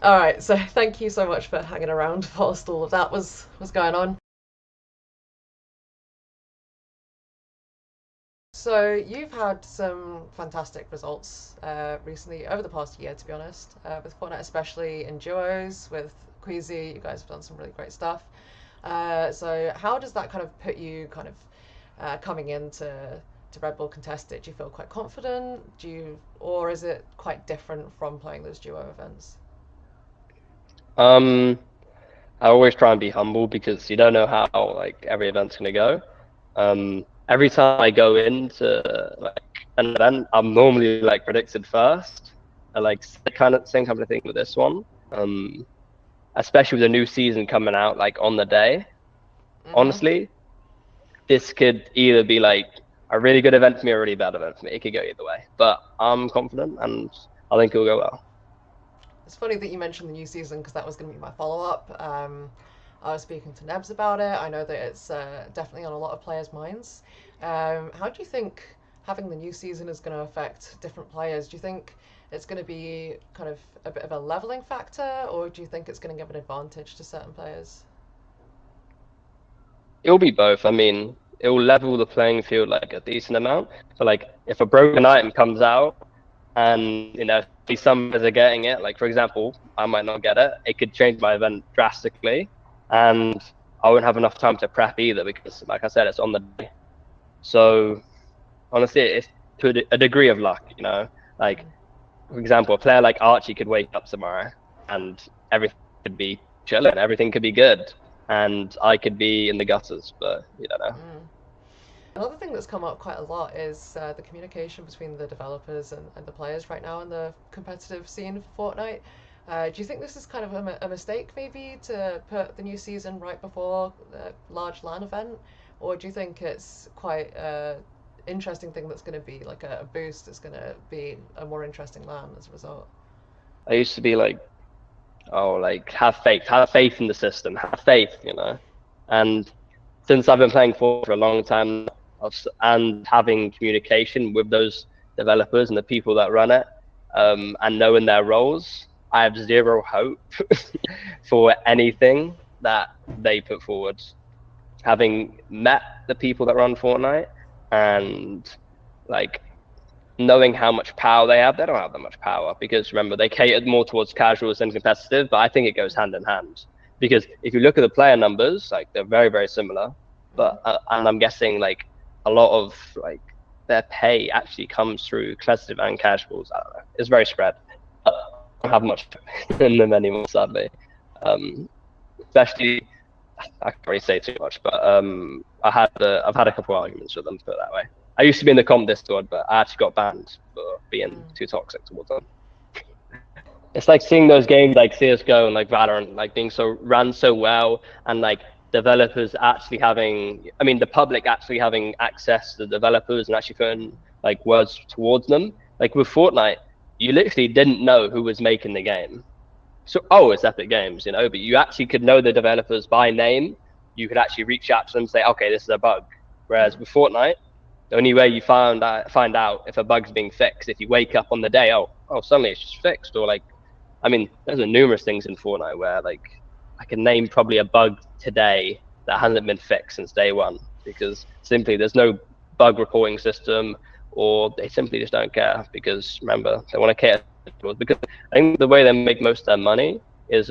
All right, so thank you so much for hanging around whilst all of that was going on. So you've had some fantastic results recently over the past year, to be honest, with Fortnite, especially in duos with Queasy. You guys have done some really great stuff. So how does that kind of put you kind of coming into Red Bull contested? Do you feel quite confident? Or is it quite different from playing those duo events? Um, I always try and be humble because you don't know how like every event's gonna go. Every time I go into like an event, I'm normally like predicted first. I like same kind of thing with this one. Um, Especially with the new season coming out like on the day. Mm-hmm. Honestly, this could either be like a really good event for me or a really bad event for me. It could go either way, but I'm confident and I think it'll go well. It's funny that you mentioned the new season because that was going to be my follow up. I was speaking to Nebs about it. I know that it's definitely on a lot of players' minds. How do you think having the new season is going to affect different players? Do you think it's going to be kind of a bit of a leveling factor, or do you think it's going to give an advantage to certain players? It'll be both. I mean, it will level the playing field like a decent amount. So like if a broken item comes out and some players are getting it, like for example, I might not get it, it could change my event drastically and I won't have enough time to prep either because like I said, it's on the day. So honestly, it's to a degree of luck, you know. Like for example, a player like Archie could wake up tomorrow and everything could be chilling, everything could be good, and I could be in the gutters, but you don't know. Mm. Another thing that's come up quite a lot is the communication between the developers and the players right now in the competitive scene for Fortnite. Do you think this is kind of a mistake, maybe, to put the new season right before the large LAN event? Or do you think it's quite an interesting thing that's going to be like a boost? It's going to be a more interesting LAN as a result? I used to be like, oh, like have faith in the system, have faith, you know. And since I've been playing for a long time and having communication with those developers and the people that run it, and knowing their roles, I have zero hope for anything that they put forward. Having met the people that run Fortnite and like knowing how much power they have, they don't have that much power because remember they catered more towards casuals than competitive. But I think it goes hand in hand because if you look at the player numbers, like they're very very similar. But Mm-hmm. and I'm guessing like a lot of like their pay actually comes through competitive and casuals. I don't know. It's very spread. I don't have much in them anymore, sadly. Especially I can't really say too much, but I've had a couple of arguments with them, put it that way. I used to be in the comp Discord, but I actually got banned for being Mm. too toxic towards them. It's like seeing those games like CSGO and like Valorant, like being so ran so well, and like developers actually having, I mean, the public actually having access to the developers and actually putting like words towards them. Like with Fortnite, you literally didn't know who was making the game. So, oh, it's Epic Games, you know, but you actually could know the developers by name. You could actually reach out to them and say, okay, this is a bug. Whereas Mm. with Fortnite, the only way you find out if a bug's being fixed, if you wake up on the day, oh, suddenly it's just fixed, or like, I mean, there's a numerous things in Fortnite where like I can name probably a bug today that hasn't been fixed since day one because simply there's no bug reporting system, or they simply just don't care because remember they want to cater because I think the way they make most of their money is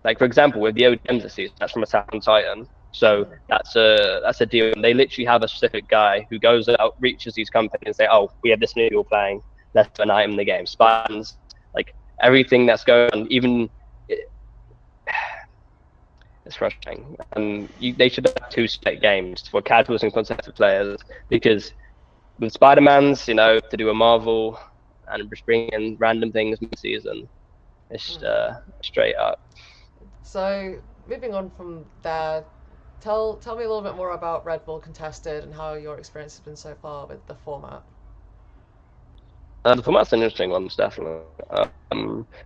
like for example with the ODMs this season, that's from Attack on Titan. So Mm. that's a deal. They literally have a specific guy who goes out, reaches these companies and say, "Oh, we have this new deal playing. Let's put an item in the game." Spans like everything that's going on. Even it's frustrating. They should have two split games for casuals and competitive players because with Spider-Man's, you know, to do a Marvel and just bring in random things mid-season, it's Mm. straight up. So moving on from there, tell me a little bit more about Red Bull Contested and how your experience has been so far with the format. The format's an interesting one, definitely.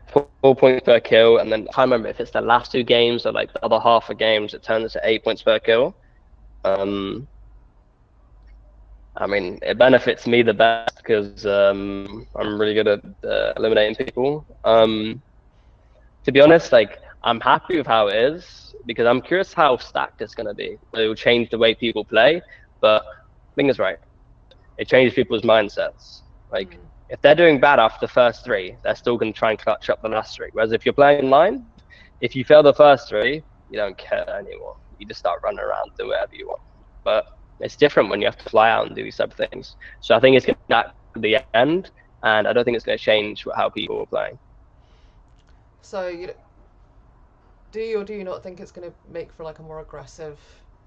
4 points per kill, and then I can't remember if it's the last two games or like the other half of games, it turns to 8 points per kill. Um, I mean, it benefits me the best because I'm really good at eliminating people. Mm. to be honest, like I'm happy with how it is because I'm curious how stacked it's gonna be. It will change the way people play, but I think it's right. It changes people's mindsets. Like if they're doing bad after the first three, they're still gonna try and clutch up the last three. Whereas if you're playing online, if you fail the first three, you don't care anymore. You just start running around, do whatever you want. But it's different when you have to fly out and do these type of things. So I think it's going to get to the end, and I don't think it's going to change how people are playing. So do you or do you not think it's going to make for like a more aggressive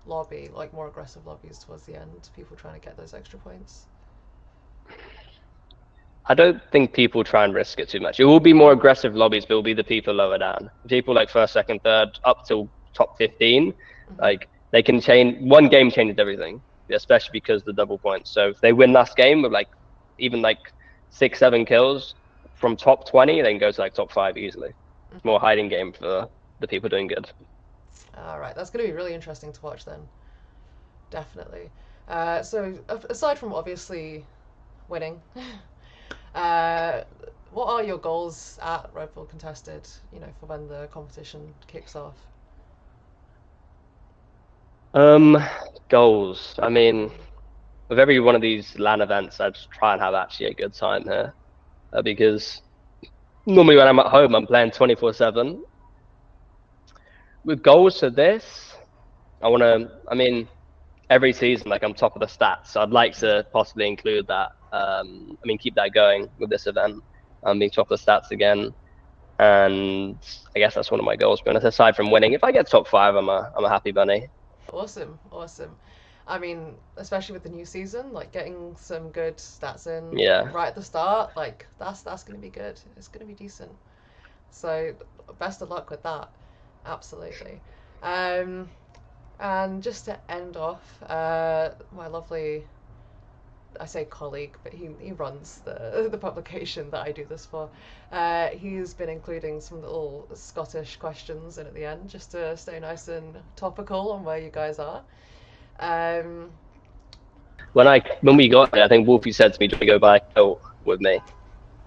lobby, like more aggressive lobbies towards the end, people trying to get those extra points? I don't think people try and risk it too much. It will be more aggressive lobbies, but it will be the people lower down. People like first, second, third, up till top 15, like they can change. One game changes everything, especially because of the double points. So if they win last game with like even like 6, 7 kills from top 20, they can go to like top 5 easily. It's more hiding game for the people doing good. All right, that's going to be really interesting to watch then. Definitely. So aside from obviously winning, what are your goals at Red Bull Contested, you know, for when the competition kicks off? Goals. I mean, with every one of these LAN events, I just try and have actually a good time here, because normally when I'm at home, I'm playing 24/7. With goals for this, I mean, every season, like I'm top of the stats. So I'd like to possibly include that. I mean, keep that going with this event. Being top of the stats again. And I guess that's one of my goals. But aside from winning, if I get top 5, I'm a happy bunny. Awesome, awesome. I mean, especially with the new season, like getting some good stats in right at the start, like that's going to be good. It's going to be decent. So best of luck with that. Absolutely. And just to end off, my lovely, I say colleague, but he runs the publication that I do this for. He's been including some little Scottish questions in at the end, just to stay nice and topical on where you guys are. When we got there, I think Wolfie said to me, "Do you go buy a Kilt with me?"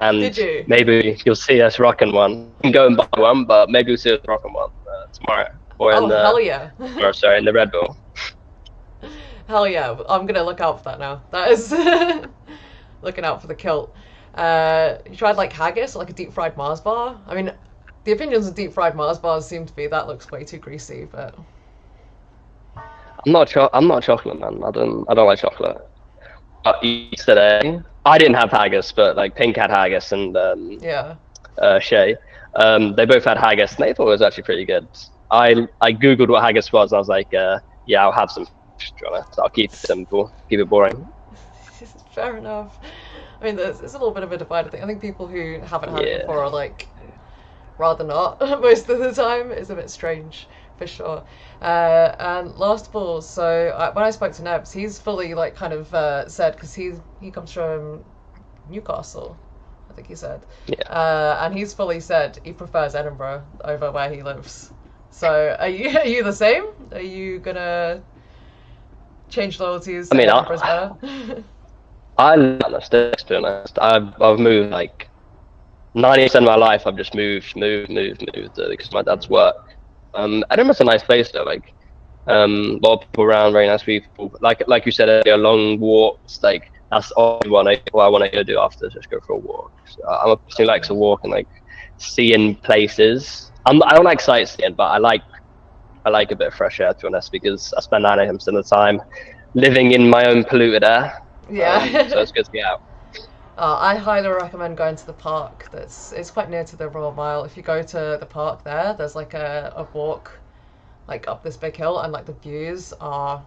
And did you? Maybe you'll see us rocking one. You can go and buy one, but maybe you'll see us rocking one tomorrow. Or hell yeah! Or sorry, in the Red Bull. Hell yeah! I'm gonna look out for that now. That is looking out for the Kilt. You tried like haggis or like a deep fried Mars bar? I mean, the opinions of deep fried Mars bars seem to be that looks way too greasy, but I'm not a chocolate man. I don't like chocolate. But yesterday, I didn't have haggis, but like Pink had haggis and Shay. They both had haggis, and they thought it was actually pretty good. I googled what haggis was, and I was like, yeah, I'll have some. I'll keep it simple, keep it boring. Fair enough. I mean, there's a little bit of a divided thing. I think people who haven't had it before are like, rather not most of the time. It's a bit strange, for sure. And last of all, so when I spoke to Nebs, he's fully like kind of said, because he comes from Newcastle, I think he said. Yeah. And he's fully said he prefers Edinburgh over where he lives. So are you the same? Are you gonna change loyalties? I mean, Edinburgh's better? I love the sticks, to be honest. I've moved like 90% of my life. I've just moved because my dad's work. Edinburgh's a nice place though. Like, a lot of people around, very nice people. Like you said earlier, long walks. Like that's all what I want to go do after. Just go for a walk. So I'm a person who likes to walk and like seeing places. I don't like sightseeing, but I like a bit of fresh air, to be honest, because I spend 9 of the time living in my own polluted air. Yeah. So it's good to get out. I highly recommend going to the park. It's quite near to the Royal Mile. If you go to the park there's like a walk like up this big hill, and like the views are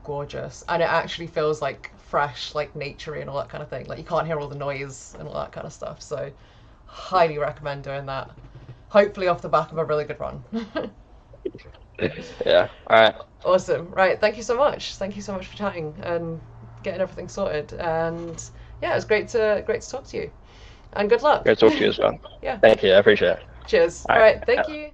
gorgeous, and it actually feels like fresh, like naturey and all that kind of thing. Like you can't hear all the noise and all that kind of stuff. So highly recommend doing that. Hopefully off the back of a really good run. Yeah. All right. Awesome. Right. Thank you so much. Thank you so much for chatting and getting everything sorted. And yeah, it was great to talk to you. And good luck. Great to talk to you as well. Yeah. Thank you. I appreciate it. Cheers. All right. Thank you.